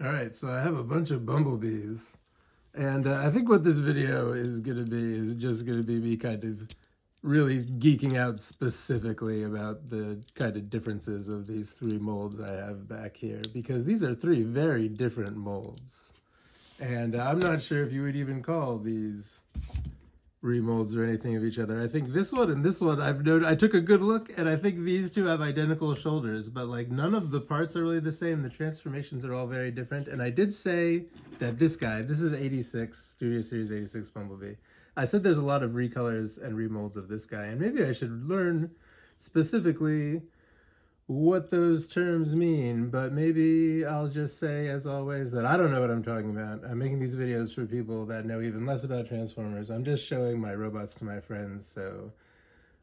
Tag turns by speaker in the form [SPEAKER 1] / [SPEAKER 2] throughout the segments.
[SPEAKER 1] All right, so I have a bunch of bumblebees, and I think what this video is going to be is just going to be me kind of really geeking out specifically about the kind of differences of these three molds I have back here, because these are three very different molds. And I'm not sure if you would even call these remolds or anything of each other. I think this one and this one, I took a good look, and I think these two have identical shoulders, but like none of the parts are really the same. The transformations are all very different. And I did say that this guy, this is 86 Studio Series 86 Bumblebee. I said there's a lot of recolors and remolds of this guy, and maybe I should learn specifically what those terms mean, but maybe I'll just say, as always, that I don't know what I'm talking about. I'm making these videos for people that know even less about Transformers. I'm just showing my robots to my friends, so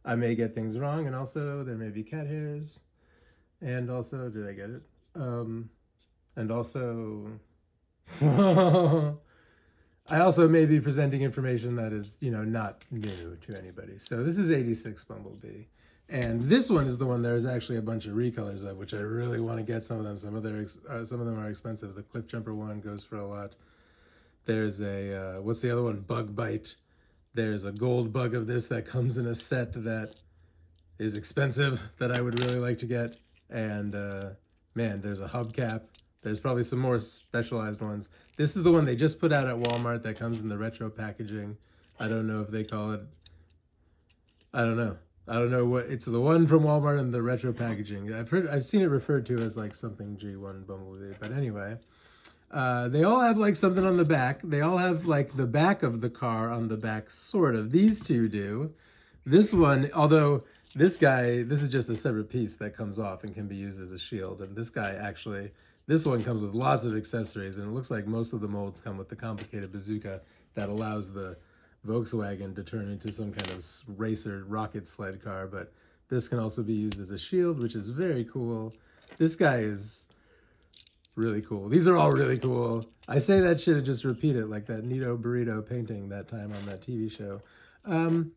[SPEAKER 1] I may get things wrong, and also there may be cat hairs, and also, did I get it? And also, I also may be presenting information that is, not new to anybody. So this is 86 Bumblebee. And this one is the one there's actually a bunch of recolors of, which I really want to get some of them. Some of them are expensive. The Cliff Jumper one goes for a lot. There's a, what's the other one? Bug Bite. There's a gold bug of this that comes in a set that is expensive that I would really like to get. And man, there's a hubcap. There's probably some more specialized ones. This is the one they just put out at Walmart that comes in the retro packaging. I don't know if they call it, I don't know. I don't know what, it's the one from Walmart in the retro packaging. I've seen it referred to as like something G1 Bumblebee, but anyway. They all have like something on the back. They all have like the back of the car on the back, sort of. These two do. This one, although this guy, this is just a separate piece that comes off and can be used as a shield. And this guy actually, this one comes with lots of accessories, and it looks like most of the molds come with the complicated bazooka that allows the Volkswagen to turn into some kind of racer rocket sled car, but this can also be used as a shield, which is very cool. This guy is really cool. These are all really cool. I say that shit and just repeat it, like that Nito Burrito painting that time on that TV show. And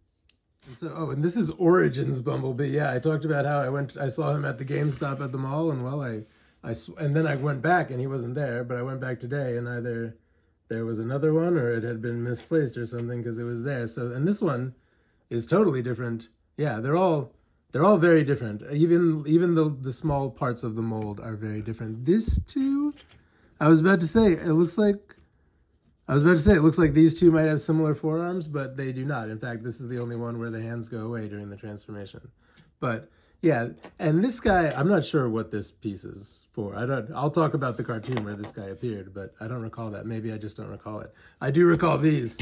[SPEAKER 1] and this is Origins Bumblebee. Yeah, I talked about how I saw him at the GameStop at the mall, and well, and then I went back and he wasn't there, but I went back today and either there was another one or it had been misplaced or something because it was there. So, and this one is totally different. Yeah, they're all very different. Even the small parts of the mold are very different. This two, it looks like these two might have similar forearms, but they do not. In fact, this is the only one where the hands go away during the transformation. But yeah, and this guy, I'm not sure what this piece is for. I'll talk about the cartoon where this guy appeared, but I don't recall that. Maybe I just don't recall it. I do recall these.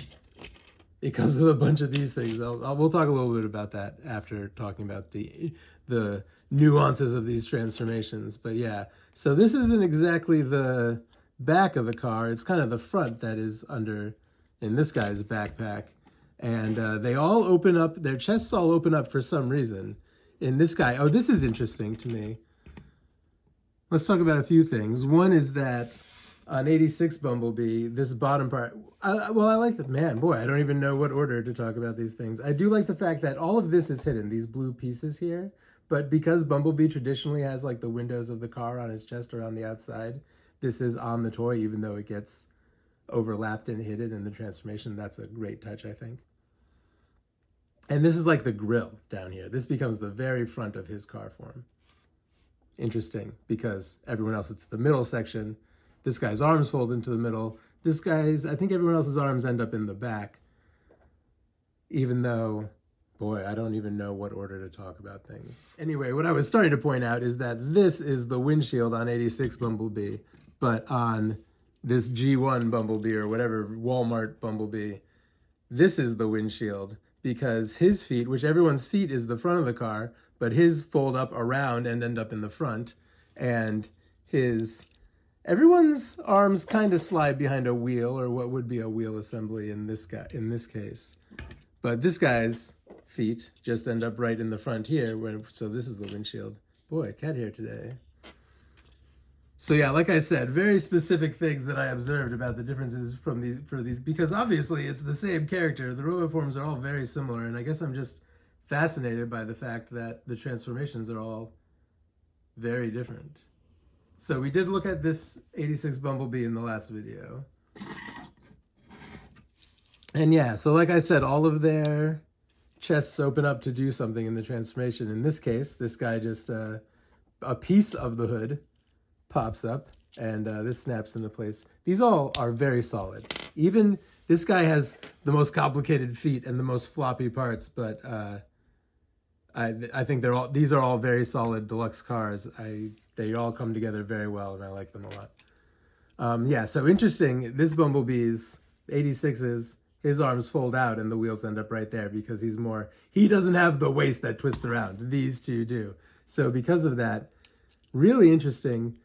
[SPEAKER 1] It comes with a bunch of these things. We'll talk a little bit about that after talking about the nuances of these transformations. But yeah, so this isn't exactly the back of the car. It's kind of the front that is under in this guy's backpack. And they all open up, their chests all open up for some reason. In this guy, oh, this is interesting to me. Let's talk about a few things. One is that on 86 Bumblebee, this bottom part, I like that, man, boy, I don't even know what order to talk about these things. I do like the fact that all of this is hidden, these blue pieces here, but because Bumblebee traditionally has like the windows of the car on his chest or on the outside, this is on the toy, even though it gets overlapped and hidden in the transformation. That's a great touch, I think. And this is like the grill down here. This becomes the very front of his car form. Interesting, because everyone else, it's the middle section. This guy's arms fold into the middle. I think everyone else's arms end up in the back. Even though, boy, I don't even know what order to talk about things. Anyway, what I was starting to point out is that this is the windshield on 86 Bumblebee, but on this G1 Bumblebee or whatever Walmart Bumblebee, this is the windshield. Because his feet, which everyone's feet is the front of the car, but his fold up around and end up in the front, and everyone's arms kind of slide behind a wheel, or what would be a wheel assembly in this case. But this guy's feet just end up right in the front here, so this is the windshield. Boy, cat hair today. So yeah, like I said, very specific things that I observed about the differences for these, because obviously it's the same character. The roboforms are all very similar, and I guess I'm just fascinated by the fact that the transformations are all very different. So we did look at this 86 Bumblebee in the last video. And yeah, so like I said, all of their chests open up to do something in the transformation. In this case, this guy just, a piece of the hood pops up, and this snaps into place. These all are very solid. Even this guy has the most complicated feet and the most floppy parts, but I think these are all very solid deluxe cars. They all come together very well, and I like them a lot. Yeah, so interesting. This Bumblebee's 86's, his arms fold out and the wheels end up right there because he doesn't have the waist that twists around. These two do. So because of that, really interesting.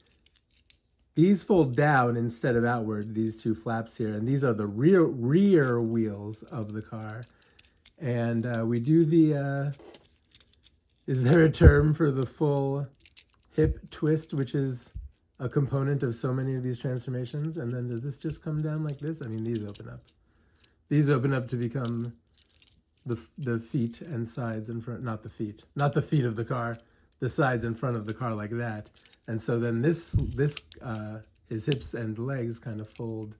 [SPEAKER 1] These fold down instead of outward, these two flaps here, and these are the rear wheels of the car. And we do the, is there a term for the full hip twist, which is a component of so many of these transformations? And then does this just come down like this? I mean, these open up. These open up to become the feet and sides in front, not the feet of the car, the sides in front of the car like that. And so then his hips and legs kind of fold.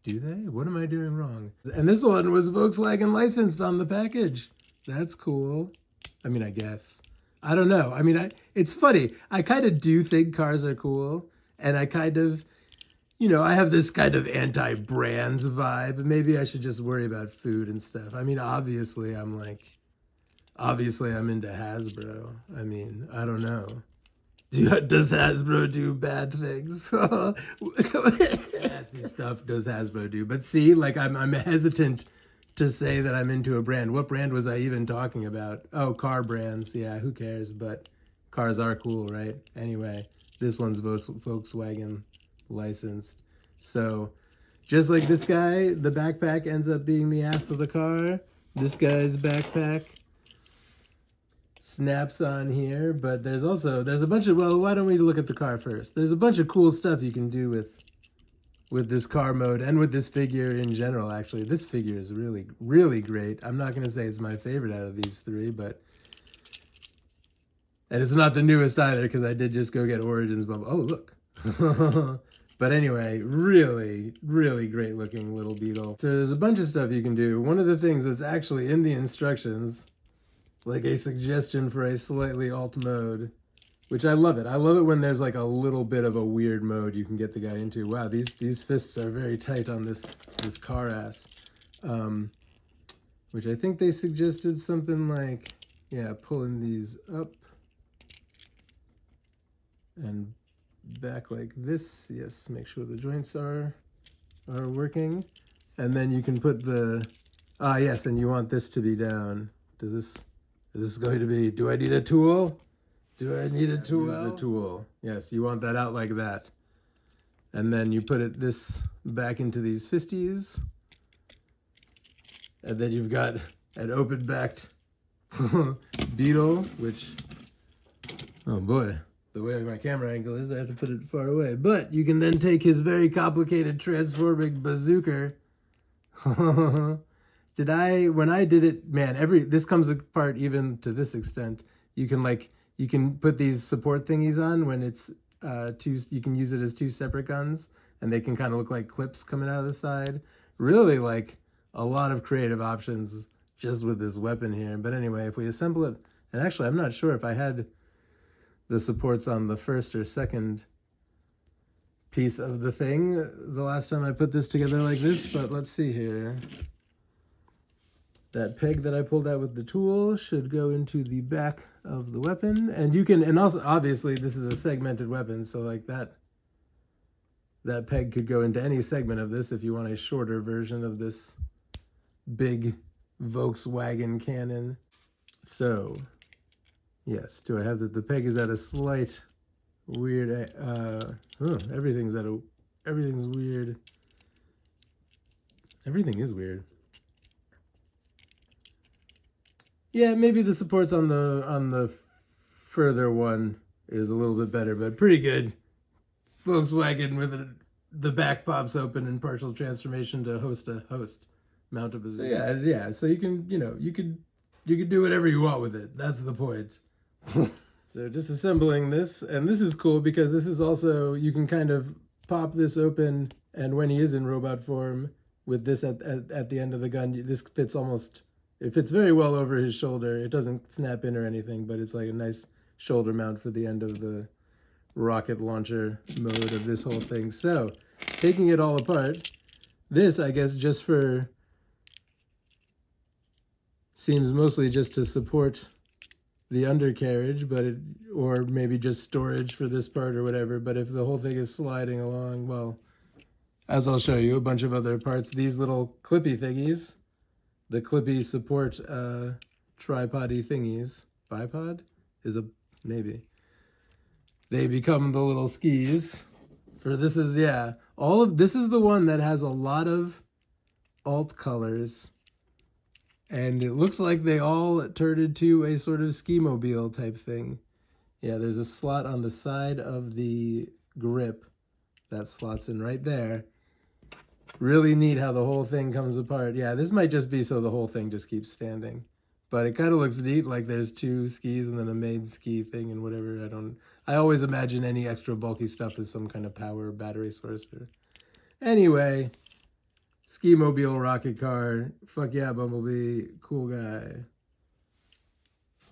[SPEAKER 1] Do they? What am I doing wrong? And this one was Volkswagen licensed on the package. That's cool. I mean, I guess. I don't know. I mean, it's funny. I kind of do think cars are cool. And I kind of, I have this kind of anti-brands vibe. Maybe I should just worry about food and stuff. I mean, obviously I'm into Hasbro. I mean, I don't know. Does Hasbro do bad things? Nasty stuff does Hasbro do. But see, like I'm hesitant to say that I'm into a brand. What brand was I even talking about? Oh, car brands. Yeah, who cares? But cars are cool, right? Anyway, this one's Volkswagen licensed. So just like this guy, the backpack ends up being the ass of the car. This guy's backpack snaps on here, but there's a bunch of, well, why don't we look at the car first? There's a bunch of cool stuff you can do with this car mode and with this figure in general. Actually, this figure is really, really great. I'm not going to say it's my favorite out of these three, and it's not the newest either, because I did just go get Origins Bubble. Oh, look. But anyway, really, really great looking little Beetle. So there's a bunch of stuff you can do. One of the things that's actually in the instructions, like a suggestion for a slightly alt mode, which I love it. I love it when there's like a little bit of a weird mode you can get the guy into. Wow, these fists are very tight on this car ass. Which I think they suggested something like, yeah, pulling these up and back like this. Yes, make sure the joints are working. And then you can put yes, and you want this to be down. Is this going to be, do I need a tool? Do I need a tool? Use the tool. Yes, you want that out like that. And then you put this back into these fisties. And then you've got an open-backed Beetle, which, oh boy, the way my camera angle is, I have to put it far away. But you can then take his very complicated transforming bazooka. When I did it, man, this comes apart even to this extent. You can put these support thingies on when it's you can use it as two separate guns, and they can kind of look like clips coming out of the side. Really, like, a lot of creative options just with this weapon here. But anyway, if we assemble it, and actually I'm not sure if I had the supports on the first or second piece of the thing the last time I put this together like this, but let's see here. That peg that I pulled out with the tool should go into the back of the weapon, and also obviously this is a segmented weapon, so like that peg could go into any segment of this if you want a shorter version of this big Volkswagen cannon. So yes, do I have the peg is at a slight weird, everything's weird. Everything is weird. Yeah, maybe the supports on the further one is a little bit better, but pretty good. Volkswagen with the back pops open in partial transformation to host mount a bazooka. So yeah, so you can you could do whatever you want with it. That's the point. So disassembling this, and this is cool because this is also, you can kind of pop this open, and when he is in robot form, with this at the end of the gun, this fits almost, it fits very well over his shoulder. It doesn't snap in or anything, but it's like a nice shoulder mount for the end of the rocket launcher mode of this whole thing. So, taking it all apart, this, I guess, just for, seems mostly just to support the undercarriage, but it, or maybe just storage for this part or whatever. But if the whole thing is sliding along, well, as I'll show you, a bunch of other parts, these little clippy thingies, the clippy support tripod-y thingies, bipod is a, maybe. They become the little skis. For this is, yeah, all of, this is the one that has a lot of alt colors. And it looks like they all turned into a sort of ski-mobile type thing. Yeah, there's a slot on the side of the grip that slots in right there. Really neat how the whole thing comes apart. Yeah, this might just be so the whole thing just keeps standing. But it kind of looks neat, like there's two skis and then a main ski thing and whatever. I always imagine any extra bulky stuff as some kind of power battery source. Anyway, ski mobile rocket car. Fuck yeah, Bumblebee. Cool guy.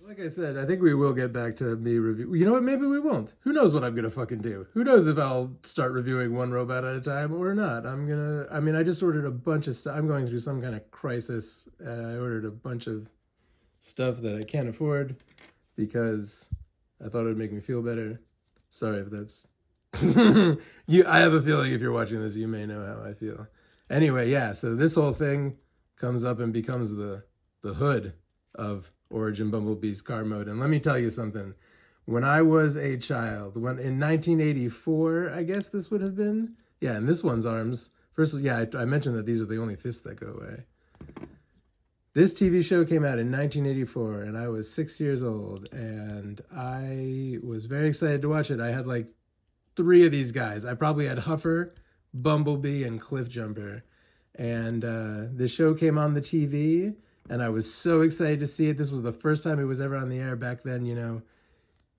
[SPEAKER 1] Like I said, I think we will get back to me review. You know what? Maybe we won't. Who knows what I'm going to fucking do? Who knows if I'll start reviewing one robot at a time or not? I mean, I just ordered a bunch of stuff. I'm going through some kind of crisis. I ordered a bunch of stuff that I can't afford because I thought it would make me feel better. Sorry if that's... I have a feeling if you're watching this, you may know how I feel. Anyway, yeah, so this whole thing comes up and becomes the hood of Origin Bumblebee's car mode. And let me tell you something. When I was a child, in 1984, I guess this would have been, yeah, and this one's arms. First, yeah, I mentioned that these are the only fists that go away. This TV show came out in 1984, and I was 6 years old, and I was very excited to watch it. I had like 3 of these guys. I probably had Huffer, Bumblebee, and Cliffjumper. And this show came on the TV, and I was so excited to see it. This was the first time it was ever on the air. Back then, you know,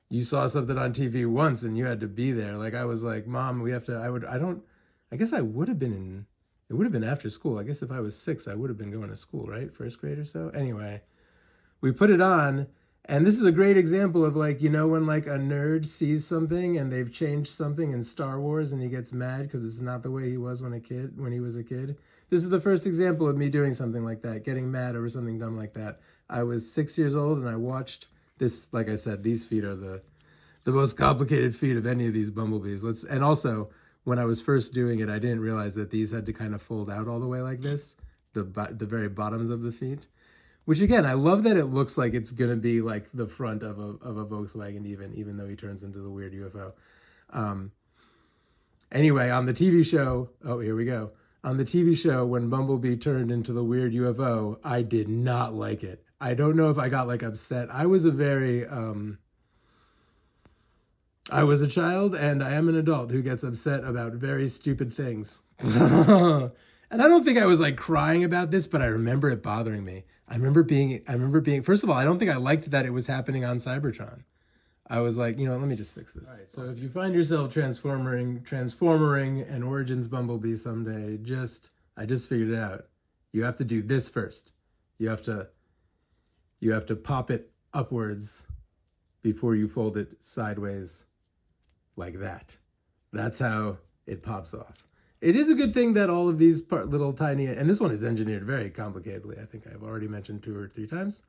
[SPEAKER 1] you saw something on TV once, and you had to be there. Like, I was like, Mom, we have to, I guess I would have been in, it would have been after school. I guess if I was 6, I would have been going to school, right? First grade or so. Anyway, we put it on, and this is a great example of, like, you know, when like a nerd sees something and they've changed something in Star Wars and he gets mad because it's not the way he was when he was a kid. This is the first example of me doing something like that, getting mad over something dumb like that. I was 6 years old and I watched this. Like I said, these feet are the most complicated feet of any of these Bumblebees. And also, when I was first doing it, I didn't realize that these had to kind of fold out all the way like this, the very bottoms of the feet. Which again, I love that it looks like it's gonna be like the front of a Volkswagen, even though he turns into the weird UFO. Anyway, on the TV show, oh, here we go. On the TV show, when Bumblebee turned into the weird UFO, I did not like it. I don't know if I got like upset. I was a child, and I am an adult who gets upset about very stupid things. And I don't think I was like crying about this, but I remember it bothering me. I remember being, first of all, I don't think I liked that it was happening on Cybertron. I was like, you know, let me just fix this. Right, so if you find yourself transformering an Origins Bumblebee someday, I just figured it out. You have to do this first. You have to pop it upwards before you fold it sideways like that. That's how it pops off. It is a good thing that all of these little tiny, and this one is engineered very complicatedly. I think I've already mentioned 2 or 3 times.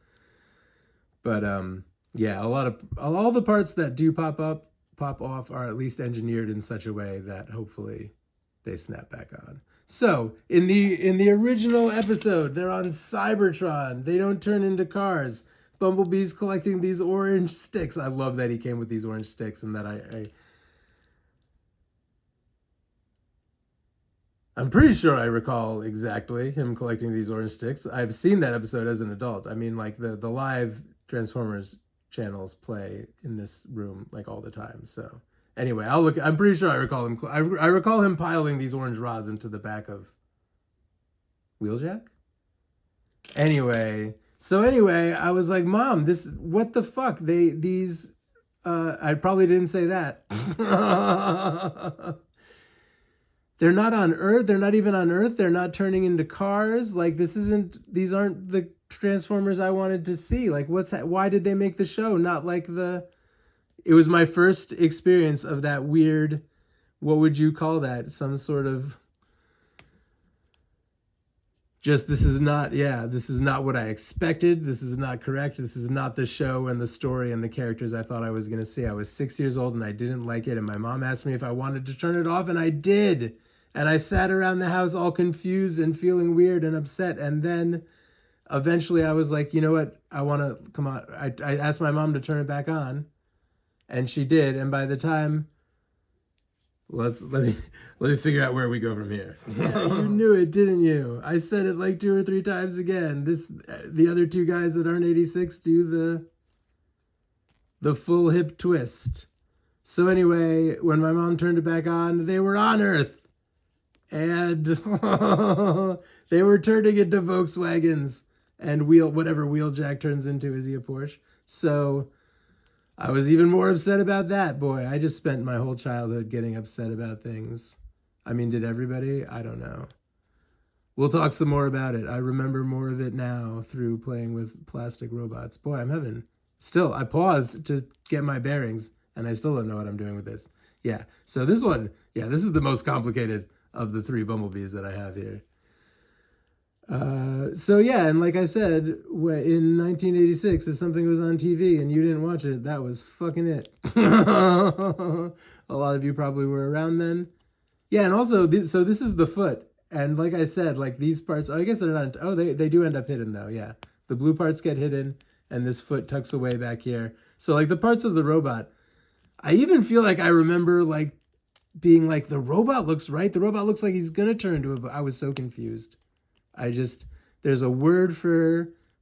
[SPEAKER 1] But yeah, all the parts that do pop off are at least engineered in such a way that hopefully they snap back on. So in the original episode, they're on Cybertron. They don't turn into cars. Bumblebee's collecting these orange sticks. I love that he came with these orange sticks, and that I'm pretty sure I recall exactly him collecting these orange sticks. I've seen that episode as an adult. I mean, like the live Transformers channels play in this room like all the time. So anyway, I'm pretty sure I recall him. I recall him piling these orange rods into the back of Wheeljack. Anyway, I was like, Mom, what the fuck? These I probably didn't say that. They're not on Earth. They're not even on Earth. They're not turning into cars. Like, these aren't the Transformers I wanted to see. Like, why did they make the show? Not like it was my first experience of that weird, what would you call that? Some sort of, this is not what I expected. This is not correct. This is not the show and the story and the characters I thought I was going to see. I was 6 years old and I didn't like it. And my mom asked me if I wanted to turn it off, and I did. And I sat around the house all confused and feeling weird and upset. And then eventually I was like, you know what? I want to come on. I asked my mom to turn it back on, and she did. And by the time, let me figure out where we go from here. Yeah, you knew it, didn't you? I said it like 2 or 3 times again. The other 2 guys that aren't 86 do the full hip twist. So anyway, when my mom turned it back on, they were on Earth. And they were turning into Volkswagens and whatever Wheeljack turns into. Is he a Porsche? So I was even more upset about that. Boy, I just spent my whole childhood getting upset about things. I mean, did everybody? I don't know. We'll talk some more about it. I remember more of it now through playing with plastic robots. Boy, I paused to get my bearings, and I still don't know what I'm doing with this. Yeah, so this is the most complicated of the 3 Bumblebees that I have here. And like I said, in 1986, if something was on TV and you didn't watch it, that was fucking it. A lot of you probably were around then. Yeah, and also, this is the foot. And like I said, like these parts, I guess they're not, they do end up hidden though, yeah. The blue parts get hidden, and this foot tucks away back here. So like the parts of the robot, I even feel like I remember like being like, the robot looks right. The robot looks like he's going to turn into I was so confused. There's a word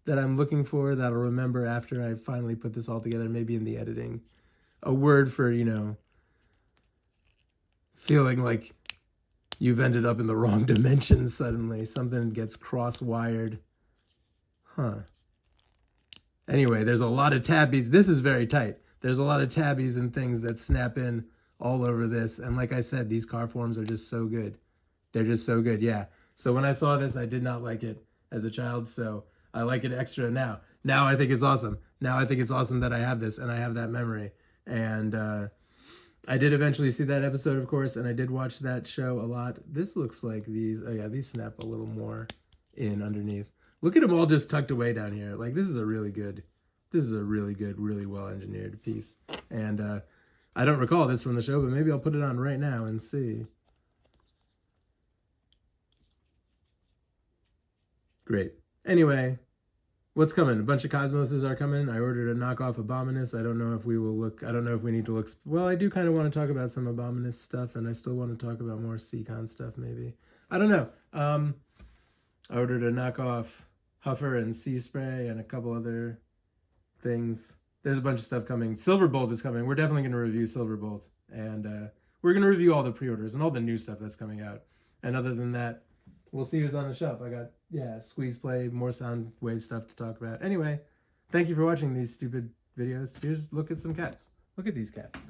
[SPEAKER 1] that I'm looking for that I'll remember after I finally put this all together, maybe in the editing. A word for, feeling like you've ended up in the wrong dimension suddenly. Something gets cross-wired. Anyway, there's a lot of tabbies. This is very tight. There's a lot of tabbies and things that snap in all over this. And like I said, these car forms are just so good. They're just so good, yeah. So when I saw this, I did not like it as a child, so I like it extra now. Now I think it's awesome. Now I think it's awesome that I have this and I have that memory. And I did eventually see that episode, of course, and I did watch that show a lot. This looks like these snap a little more in underneath. Look at them all just tucked away down here. Like, this is a really good, really well-engineered piece. And I don't recall this from the show, but maybe I'll put it on right now and see. Great. Anyway, what's coming? A bunch of Cosmoses are coming. I ordered a knockoff Abominus. I don't know if we need to look. Well, I do kind of want to talk about some Abominus stuff, and I still want to talk about more Seacon stuff, maybe. I don't know. I ordered a knockoff Huffer and Sea Spray and a couple other things. There's a bunch of stuff coming. Silverbolt is coming. We're definitely going to review Silverbolt. And we're going to review all the pre-orders and all the new stuff that's coming out. And other than that, we'll see who's on the shelf. I got, Squeeze Play, more sound wave stuff to talk about. Anyway, thank you for watching these stupid videos. Look at some cats. Look at these cats.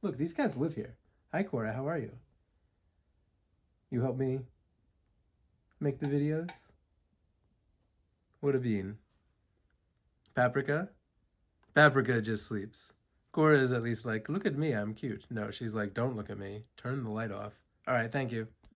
[SPEAKER 1] Look, these cats live here. Hi, Cora. How are you? You help me make the videos? What a bean. Paprika? Paprika just sleeps. Cora is at least like, look at me, I'm cute. No, she's like, don't look at me. Turn the light off. All right, thank you.